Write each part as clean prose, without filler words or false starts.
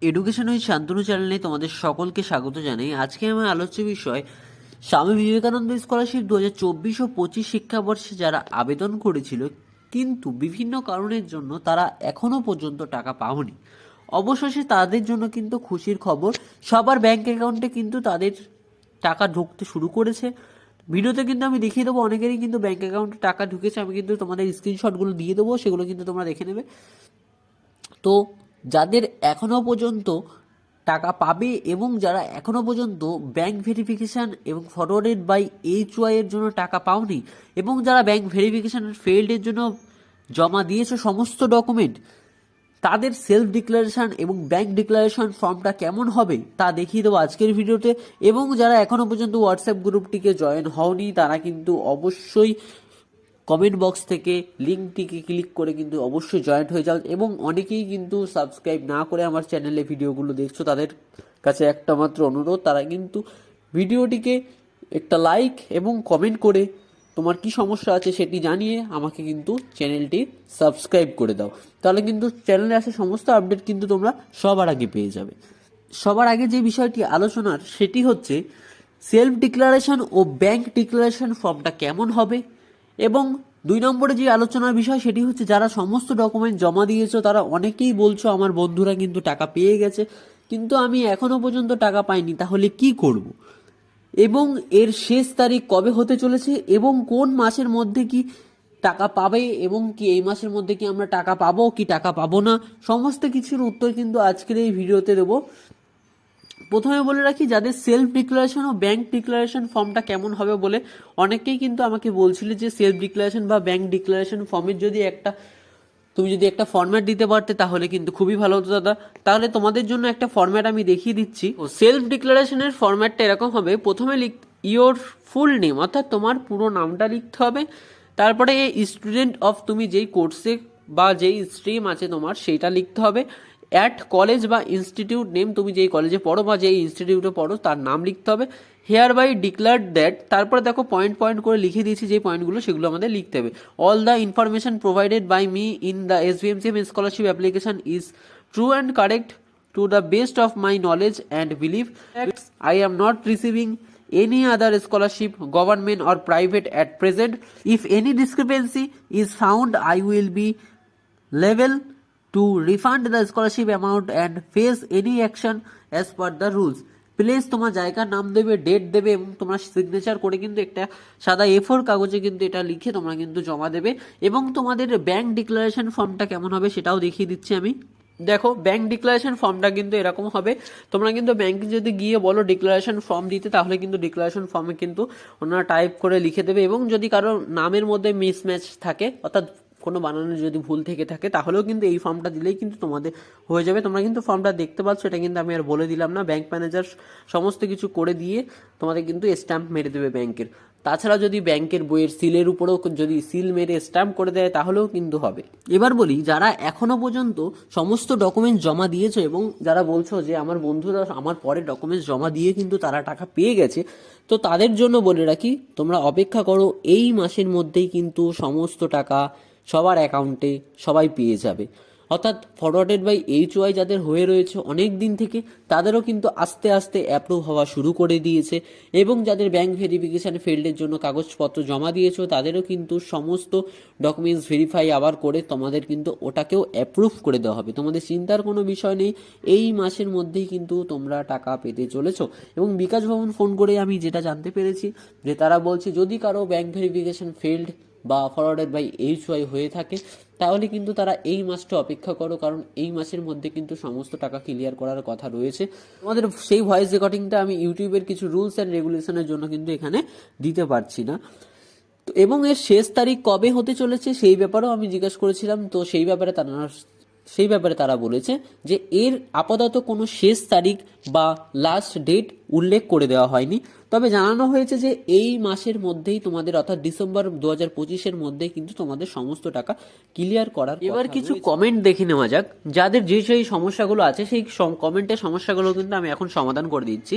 Education with Shantanu চ্যানেলে তোমাদের সকলকে স্বাগত জানাই। আজকে আমার আলোচ্য বিষয় স্বামী বিবেকানন্দ স্কলারশিপ 2024 ও 25 শিক্ষাবর্ষে যারা আবেদন করেছিল কিন্তু বিভিন্ন কারণের জন্য তারা এখনো পর্যন্ত টাকা পাওনি। অবশেষে তাদের জন্য কিন্তু খুশির খবর, সবার ব্যাংক অ্যাকাউন্টে কিন্তু তাদের টাকা ঢুকতে শুরু করেছে। ভিডিওতে কিন্তু আমি দেখিয়ে দেবো অনেকেরই কিন্তু ব্যাংক অ্যাকাউন্টে টাকা ঢুকেছে। আমি কিন্তু তোমাদের স্ক্রিনশটগুলো দিয়ে দেবো, সেগুলো কিন্তু তোমরা দেখে নেবে। তো যাদের এখনও পর্যন্ত টাকা পাবে এবং যারা এখনও পর্যন্ত ব্যাংক ভেরিফিকেশান এবং ফরওয়ার্ডেড বাই HY এর জন্য টাকা পাওনি এবং যারা ব্যাংক ভেরিফিকেশান ফেইল্ডের জন্য জমা দিয়েছে সমস্ত ডকুমেন্ট, তাদের সেলফ ডিক্লারেশন এবং ব্যাংক ডিক্লারেশন ফর্মটা কেমন হবে তা দেখিয়ে দেবো আজকের ভিডিওতে। এবং যারা এখনও পর্যন্ত হোয়াটসঅ্যাপ গ্রুপটিকে জয়েন হওনি তারা কিন্তু অবশ্যই কমেন্ট বক্স থেকে লিঙ্কটিকে ক্লিক করে কিন্তু অবশ্যই জয়েন্ট হয়ে যাও। এবং অনেকেই কিন্তু সাবস্ক্রাইব না করে আমার চ্যানেলে ভিডিওগুলো দেখছো, তাদের কাছে একটা মাত্র অনুরোধ, তারা কিন্তু ভিডিওটিকে একটা লাইক এবং কমেন্ট করে তোমার কি সমস্যা আছে সেটি জানিয়ে আমাকে কিন্তু চ্যানেলটি সাবস্ক্রাইব করে দাও। তাহলে কিন্তু চ্যানেলে আসা সমস্ত আপডেট কিন্তু তোমরা সবার আগে পেয়ে যাবে। সবার আগে যে বিষয়টি আলোচনার সেটি হচ্ছে সেলফ ডিক্লারেশন ও ব্যাংক ডিক্লারেশন ফর্মটা কেমন হবে। এবং 2 নম্বরে যে আলোচনার বিষয় সেটি হচ্ছে যারা সমস্ত ডকুমেন্ট জমা দিয়েছো তারা অনেকেই বলছো আমার বন্ধুরা কিন্তু টাকা পেয়ে গেছে কিন্তু আমি এখনো পর্যন্ত টাকা পাইনি, তাহলে কি করব, এবং এর শেষ তারিখ কবে হতে চলেছে এবং কোন মাসের মধ্যে কি টাকা পাবে এবং কি এই মাসের মধ্যে কি আমরা টাকা পাবো কি টাকা পাবো না, সমস্ত কিছুর উত্তর কিন্তু আজকের এই ভিডিওতে দেবো। প্রথমে বলে রাখি, যাদের সেলফ ডিক্লারেশন ও ব্যাংক ডিক্লারেশন ফর্মটা কেমন হবে বলে অনেকেই কিন্তু আমাকে বলছিল যে সেলফ ডিক্লারেশন বা ব্যাংক ডিক্লারেশন ফর্মের যদি তুমি যদি একটা ফরম্যাট দিতে পারতে তাহলে কিন্তু খুবই ভালো হতো দাদা। তাহলে তোমাদের জন্য একটা ফরম্যাট আমি দেখিয়ে দিচ্ছি। ও সেলফ ডিক্লারেশনের ফরম্যাটটা এরকম হবে, প্রথমে ইয়োর ফুল নেম অর্থাৎ তোমার পুরো নামটা লিখতে হবে, তারপরে স্টুডেন্ট অফ তুমি যেই কোর্সে বা যেই স্ট্রিম আছে তোমার সেইটা লিখতে হবে, অ্যাট কলেজ বা ইনস্টিটিউট নেম তুমি যেই কলেজে পড়ো বা যেই ইনস্টিটিউটে পড়ো তার নাম লিখতে হবে, হেয়ার বাই ডিক্লার্ড দ্যাট, তারপরে দেখো পয়েন্ট পয়েন্ট করে লিখে দিয়েছি যে পয়েন্টগুলো সেগুলো আমাদের লিখতে হবে। All the information provided by me in the SVMCM scholarship application is true and correct to the best of my knowledge and belief. I am not receiving any other scholarship, government or private at present. If any discrepancy is found, I will be liable to refund the scholarship amount and face any action as per the rules. Please তোমার জায়গার নাম দেবে, date দেবে এবং তোমার signature করে কিন্তু একটা সাদা A4 কাগজে কিন্তু এটা লিখে তোমরা কিন্তু জমা দেবে। এবং তোমাদের ব্যাংক ডিক্লারেশন ফর্মটা কেমন হবে সেটাও দেখিয়ে দিচ্ছি আমি। দেখো ব্যাংক ডিক্লারেশন ফর্মটা কিন্তু এরকম হবে, তোমরা কিন্তু ব্যাংকে যদি গিয়ে বলো ডিক্লারেশন ফর্ম দিতে তাহলে কিন্তু ডিক্লারেশন ফর্মে কিন্তু ওনারা টাইপ করে লিখে দেবে। এবং যদি কারো নামের মধ্যে মিসম্যাচ থাকে অর্থাৎ কোনো বানানোর যদি ভুল থেকে থাকে তাহলেও কিন্তু এই ফর্মটা দিলেই কিন্তু তোমাদের হয়ে যাবে। তোমরা কিন্তু ফর্মটা দেখতে পাচ্ছ, এটা কিন্তু আমি আর বলে দিলাম না, ব্যাংক ম্যানেজার সমস্ত কিছু করে দিয়ে তোমাদের কিন্তু স্ট্যাম্প মেরে দেবে ব্যাংকের। তাছাড়া যদি ব্যাংকের বইয়ের সিলের উপরেও যদি সিল মেরে স্ট্যাম্প করে দেয় তাহলেও কিন্তু হবে। এবার বলি, যারা এখনো পর্যন্ত সমস্ত ডকুমেন্ট জমা দিয়েছো এবং যারা বলছো যে আমার বন্ধুরা আমার পরে ডকুমেন্টস জমা দিয়ে কিন্তু তারা টাকা পেয়ে গেছে, তো তাদের জন্য বলে রাখি তোমরা অপেক্ষা করো, এই মাসের মধ্যেই কিন্তু সমস্ত টাকা সবার অ্যাকাউন্টে সবাই পেয়ে যাবে। অর্থাৎ ফরওয়ার্ডেড বাই HY যাদের হয়ে রয়েছে অনেক দিন থেকে তাদেরও কিন্তু আস্তে আস্তে অ্যাপ্রুভ হওয়া শুরু করে দিয়েছে। এবং যাদের ব্যাংক ভেরিফিকেশান ফিল্ডের জন্য কাগজপত্র জমা দিয়েছো তাদেরও কিন্তু সমস্ত ডকুমেন্টস ভেরিফাই আবার করে তোমাদের কিন্তু ওটাকেও অ্যাপ্রুভ করে দেওয়া হবে। তোমাদের চিন্তার কোনো বিষয় নেই, এই মাসের মধ্যেই কিন্তু তোমরা টাকা পেতে চলেছো। এবং বিকাশ ভবন ফোন করে আমি যেটা জানতে পেরেছি যে তারা বলছে যদি কারো ব্যাংক ভেরিফিকেশান ফেল্ড বা ফরওয়ার্ডেড বাই HY হয়ে থাকে তাহলে কিন্তু তারা এই মাসটা অপেক্ষা করো, কারণ এই মাসের মধ্যে কিন্তু সমস্ত টাকা ক্লিয়ার করার কথা রয়েছে। তোমাদের সেই ভয়েস রেকর্ডিংটা আমি ইউটিউবের কিছু রুলস অ্যান্ড রেগুলেশনের জন্য কিন্তু এখানে দিতে পারছি না। তো এবং এর শেষ তারিখ কবে হতে চলেছে সেই ব্যাপারেও আমি জিজ্ঞেস করেছিলাম, তো সেই ব্যাপারে তারা বলেছে যে এর আপাতত কোনো শেষ তারিখ বা লাস্ট ডেট উল্লেখ করে দেওয়া হয়নি, তবে জানানো হয়েছে যে এই মাসের মধ্যেই তোমাদের অর্থাৎ ডিসেম্বর 2025-এর মধ্যেই কিন্তু তোমাদের সমস্ত টাকা ক্লিয়ার করার। এবার কিছু কমেন্ট দেখে নেওয়া যাক, যাদের যে সেই সমস্যাগুলো আছে সেই কমেন্টের সমস্যাগুলো কিন্তু আমি এখন সমাধান করে দিচ্ছি।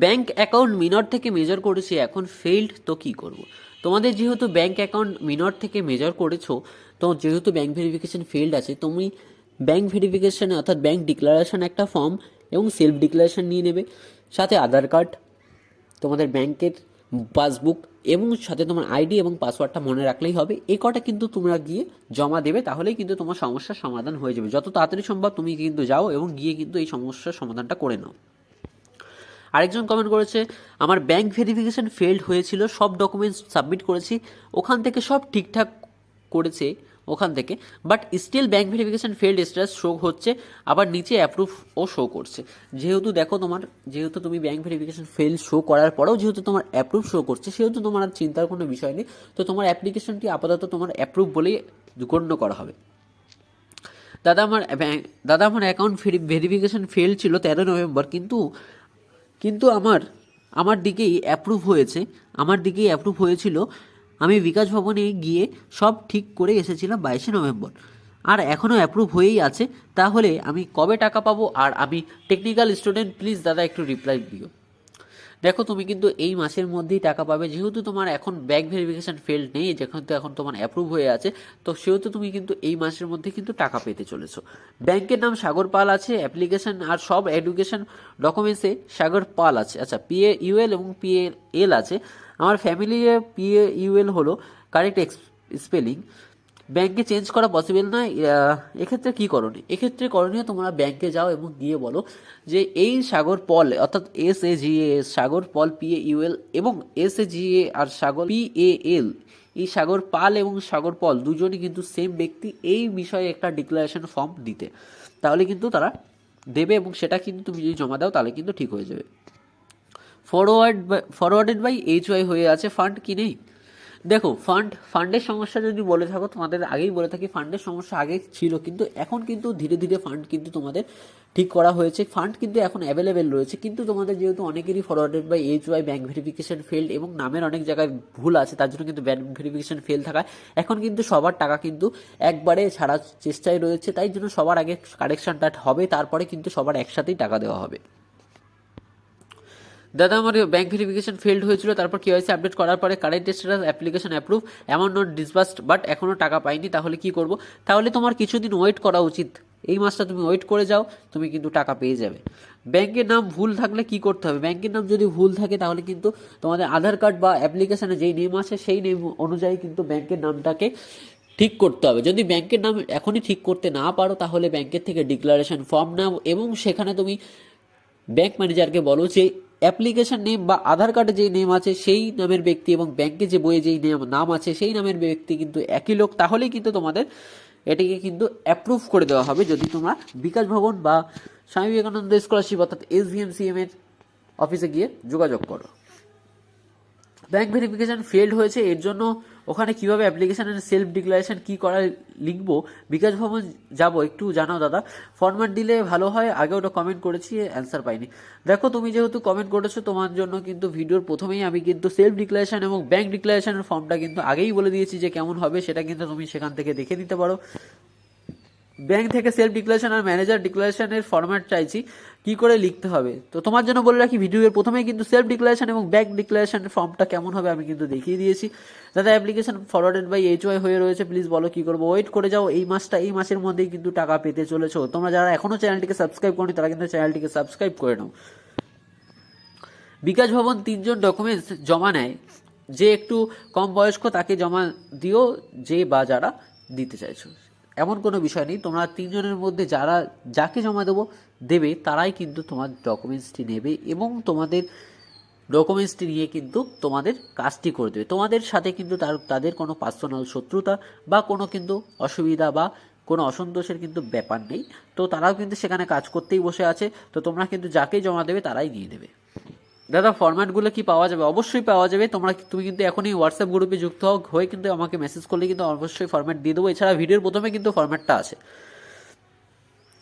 ব্যাংক অ্যাকাউন্ট মিনর থেকে মেজর করেছি, এখন ফেইল্ড, তো কি করব। তোমাদের যেহেতু ব্যাংক অ্যাকাউন্ট মিনর থেকে মেজর করেছো, তো যেহেতু ব্যাংক ভেরিফিকেশন ফেইল্ড আছে, ব্যাংক ভেরিফিকেশানে অর্থাৎ ব্যাংক ডিক্লারেশন একটা ফর্ম এবং সেলফ ডিক্লারেশন নিয়ে নেবে, সাথে আধার কার্ড, তোমাদের ব্যাংকের পাসবুক এবং সাথে তোমার আইডি এবং পাসওয়ার্ডটা মনে রাখলেই হবে। এই কটা কিন্তু তোমরা গিয়ে জমা দেবে, তাহলেই কিন্তু তোমার সমস্যার সমাধান হয়ে যাবে। যত তাড়াতাড়ি সম্ভব তুমি কিন্তু যাও এবং গিয়ে কিন্তু এই সমস্যার সমাধানটা করে নাও। আরেকজন কমেন্ট করেছে, আমার ব্যাংক ভেরিফিকেশান ফেলড হয়েছিল, সব ডকুমেন্টস সাবমিট করেছি, ওখান থেকে সব ঠিকঠাক করেছে ওখান থেকে, but still bank verification failed status show হচ্ছে, আবার নিচে অ্যাপ্রুভও শো করছে। যেহেতু দেখো যেহেতু তুমি ব্যাংক ভেরিফিকেশান ফেল শো করার পরেও যেহেতু তোমার অ্যাপ্রুভ শো করছে, সেহেতু তোমার আর চিন্তার কোনো বিষয় নেই। তো তোমার অ্যাপ্লিকেশনটি আপাতত তোমার অ্যাপ্রুভ বলেই গণ্য করা হবে। দাদা আমার অ্যাকাউন্ট ভেরিফিকেশান ফেল ছিল 13 নভেম্বর, কিন্তু আমার দিকেই অ্যাপ্রুভ হয়েছিল। আমি বিকাশ ভবনে গিয়ে সব ঠিক করে এসেছিলাম 22 নভেম্বর, আর এখনও অ্যাপ্রুভ হয়েই আছে। তাহলে আমি কবে টাকা পাবো? আর আমি টেকনিক্যাল স্টুডেন্ট, প্লিজ দাদা একটু রিপ্লাই দিও। দেখো তুমি কিন্তু এই মাসের মধ্যেই টাকা পাবে, যেহেতু তোমার এখন ব্যাংক ভেরিফিকেশান ফেলড নেই, যেহেতু এখন তোমার অ্যাপ্রুভ হয়ে আছে, তো সেহেতু তুমি কিন্তু এই মাসের মধ্যে কিন্তু টাকা পেতে চলেছো। ব্যাংকের নাম সাগর পাল আছে, অ্যাপ্লিকেশন আর সব এডুকেশন ডকুমেন্টসে সাগর পাল আছে। আচ্ছা, PAUL এবং PAL আছে। আমার ফ্যামিলি PAUL হলো কারেক্ট স্পেলিং। ব্যাংকে চেঞ্জ করা পসিবল নয়, এক্ষেত্রে কী করণীয়? এক্ষেত্রে করণীয়, তোমরা ব্যাংকে যাও এবং গিয়ে বলো যে এই সাগর পল অর্থাৎ SAGAS সাগর পল PAUL এবং SAGA আর সাগর PAL, এই সাগর পাল এবং সাগর পল দুজনই কিন্তু সেম ব্যক্তি, এই বিষয়ে একটা ডিক্লারেশন ফর্ম দিতে, তাহলে কিন্তু তারা দেবে এবং সেটা কিন্তু তুমি যদি জমা দাও তাহলে কিন্তু ঠিক হয়ে যাবে। ফরওয়ার্ডেড বাই HY হয়ে আছে, ফান্ড কি নেই? দেখো, ফান্ডের সমস্যা যদি বলে থাকো, তোমাদের আগেই বলে থাকি ফান্ডের সমস্যা আগে ছিল, কিন্তু এখন কিন্তু ধীরে ধীরে ফান্ড কিন্তু তোমাদের ঠিক করা হয়েছে, ফান্ড কিন্তু এখন অ্যাভেলেবেল রয়েছে। কিন্তু তোমাদের যেহেতু অনেকেরই forwarded by HY bank verification failed এবং নামের অনেক জায়গায় ভুল আছে, তার জন্য কিন্তু ব্যাংক ভেরিফিকেশন ফেল থাকায় এখন কিন্তু সবার টাকা কিন্তু একবারে ছাড়ার চেষ্টায় রয়েছে, তাই জন্য সবার আগে কারেকশনটা হবে, তারপরে কিন্তু সবার একসাথেই টাকা দেওয়া হবে। দাদা আমার ব্যাংক ভেরিফিকেশন ফেলড হয়েছিল, তারপর KYC আপডেট করার পরে current status application approve, amount not disbursed, but এখনও টাকা পাইনি, তাহলে কি করব? তাহলে তোমার কিছুদিন ওয়েট করা উচিত, এই মাসটা তুমি ওয়েট করে যাও, তুমি কিন্তু টাকা পেয়ে যাবে। ব্যাংকের নাম ভুল থাকলে কি করতে হবে? ব্যাংকের নাম যদি ভুল থাকে তাহলে কিন্তু তোমাদের আধার কার্ড বা অ্যাপ্লিকেশানে যেই নেম আছে সেই নেম অনুযায়ী কিন্তু ব্যাংকের নামটাকে ঠিক করতে হবে। যদি ব্যাংকের নাম এখনই ঠিক করতে না পারো, তাহলে ব্যাংকের থেকে ডিক্লারেশন ফর্ম নাও এবং সেখানে তুমি ব্যাংক ম্যানেজারকে বলো যে অ্যাপ্লিকেশন নেম বা আধার কার্ডে যেই নেম আছে সেই নামের ব্যক্তি এবং ব্যাংকে যে বইয়ে যেই নাম আছে সেই নামের ব্যক্তি কিন্তু একই লোক, তাহলেই কিন্তু তোমাদের এটিকে কিন্তু অ্যাপ্রুভ করে দেওয়া হবে, যদি তোমরা বিকাশ ভবন বা স্বামী বিবেকানন্দ স্কলারশিপ অর্থাৎ SVMCM এর অফিসে গিয়ে যোগাযোগ করো। ব্যাংক ভেরিফিকেশান ফেলড হয়েছে, এর জন্য ওখানে কীভাবে অ্যাপ্লিকেশানের সেলফ ডিক্লারেশন কী করা লিখবো, বিকাশ ভবন যাব, একটু জানাও দাদা। ফরম্যাট দিলে ভালো হয়, আগে ওটা কমেন্ট করেছি, অ্যান্সার পাইনি। দেখো তুমি যেহেতু কমেন্ট করেছো, তোমার জন্য কিন্তু ভিডিওর প্রথমেই আমি কিন্তু সেলফ ডিক্লারেশন এবং ব্যাংক ডিক্লারেশনের ফর্মটা কিন্তু আগেই বলে দিয়েছি যে কেমন হবে, সেটা কিন্তু তুমি সেখান থেকে দেখে নিতে পারো। ব্যাংক থেকে সেলফ ডিক্লারেশন আর ম্যানেজার ডিক্লারেশনের ফরম্যাট চাইছি, কি করে লিখতে হবে। তো তোমার জন্য বলে রাখি, ভিডিওর প্রথমেই কিন্তু সেলফ ডিক্লারেশন এবং ব্যাংক ডিক্লারেশনের ফর্মটা কেমন হবে আমি কিন্তু দেখিয়ে দিয়েছি। দাদা অ্যাপ্লিকেশন ফরওয়ার্ডেড বাই HY হয়ে রয়েছে, প্লিজ বলো কি করবো। ওয়েট করে যাও, এই মাসের মধ্যেই কিন্তু টাকা পেতে চলেছো। তোমরা যারা এখনও চ্যানেলটিকে সাবস্ক্রাইব করনি তারা কিন্তু চ্যানেলটিকে সাবস্ক্রাইব করে নাও। বিকাশ ভবন 3 জন ডকুমেন্টস জমা নেয়, যে একটু কম বয়স্ক তাকে জমা দিও, যে বা যারা দিতে চাইছো, এমন কোনো বিষয় নেই। তোমরা 3 জনের মধ্যে যাকে জমা দেবে তারাই কিন্তু তোমার ডকুমেন্টসটি নেবে এবং তোমাদের ডকুমেন্টসটি নিয়ে কিন্তু তোমাদের কাজটি করে দেবে। তোমাদের সাথে কিন্তু তাদের কোনো পার্সোনাল শত্রুতা বা কোনো কিন্তু অসুবিধা বা কোনো অসন্তোষের কিন্তু ব্যাপার নেই। তো তারাও কিন্তু সেখানে কাজ করতেই বসে আছে, তো তোমরা কিন্তু যাকেই জমা দেবে তারাই নিয়ে নেবে। দাদা ফরম্যাটগুলো কি পাওয়া যাবে? অবশ্যই পাওয়া যাবে। তুমি কিন্তু এখনই হোয়াটসঅ্যাপ গ্রুপে যুক্ত হয়ে কিন্তু আমাকে মেসেজ করলে কিন্তু অবশ্যই ফরম্যাট দিয়ে দেবো। এছাড়া ভিডিওর প্রথমে কিন্তু ফরম্যাটটা আছে।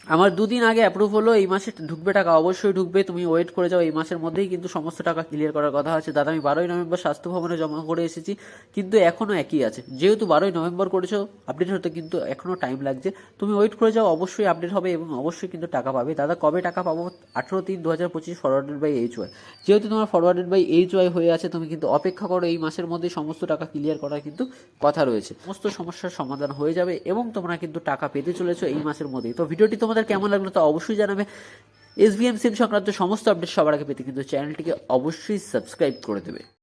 আমার 2 দিন আগে অ্যাপ্রুভ হলো, এই মাসে ঢুকবে টাকা, অবশ্যই ঢুকবে, তুমি ওয়েট করে যাও, এই মাসের মধ্যেই কিন্তু সমস্ত টাকা ক্লিয়ার করার কথা আছে। দাদা আমি 12ই নভেম্বর স্বাস্থ্য ভবনে জমা করে এসেছি, কিন্তু এখনও একই আছে। যেহেতু 12ই নভেম্বর করেছো, আপডেট হতে কিন্তু এখনও টাইম লাগছে, তুমি ওয়েট করে যাও, অবশ্যই আপডেট হবে এবং অবশ্যই কিন্তু টাকা পাবে। দাদা কবে টাকা পাবো? 18/3/2025 ফরওয়ার্ডেড বাই HY। যেহেতু তোমার ফরওয়ার্ডেড বাই HY হয়ে আছে, তুমি কিন্তু অপেক্ষা করো, এই মাসের মধ্যেই সমস্ত টাকা ক্লিয়ার করার কিন্তু কথা রয়েছে। সমস্ত সমস্যার সমাধান হয়ে যাবে এবং তোমরা কিন্তু টাকা পেতে চলেছো এই মাসের মধ্যেই। তো ভিডিওটি তোমাদের কেমন লাগলো তা অবশ্যই জানাবে। SBM সিম সংক্রান্ত সমস্ত আপডেট সবার আগে পেতে কিন্তু চ্যানেলটিকে অবশ্যই সাবস্ক্রাইব করে দেবে।